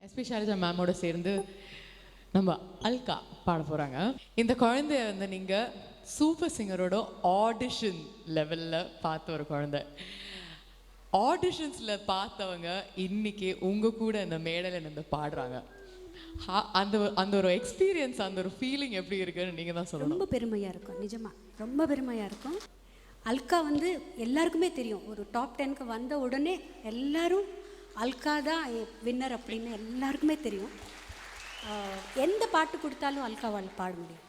SP Shailaja மேமோட சேர்ந்து நம்ம அல்கா பாட போகிறாங்க. இந்த குழந்தைய வந்து நீங்கள் சூப்பர் சிங்கரோட ஆடிஷன் லெவலில் பார்த்த ஒரு குழந்தை. ஆடிஷன்ஸில் பார்த்தவங்க இன்னைக்கு உங்கள் கூட இந்த மேடையில் நின்று பாடுறாங்க. அந்த அந்த ஒரு எக்ஸ்பீரியன்ஸ், அந்த ஒரு ஃபீலிங் எப்படி இருக்குன்னு நீங்கள் தான் சொல்லணும். ரொம்ப பெருமையாக இருக்கும், நிஜமாக ரொம்ப பெருமையாக இருக்கும். அல்கா வந்து எல்லாருக்குமே தெரியும். ஒரு டாப் 10க்கு வந்த உடனே எல்லாரும் அல்கா தான் வின்னர் அப்படின்னு எல்லாருக்குமே தெரியும். எந்த பாட்டு கொடுத்தாலும் அல்காவால் பாட முடியும்.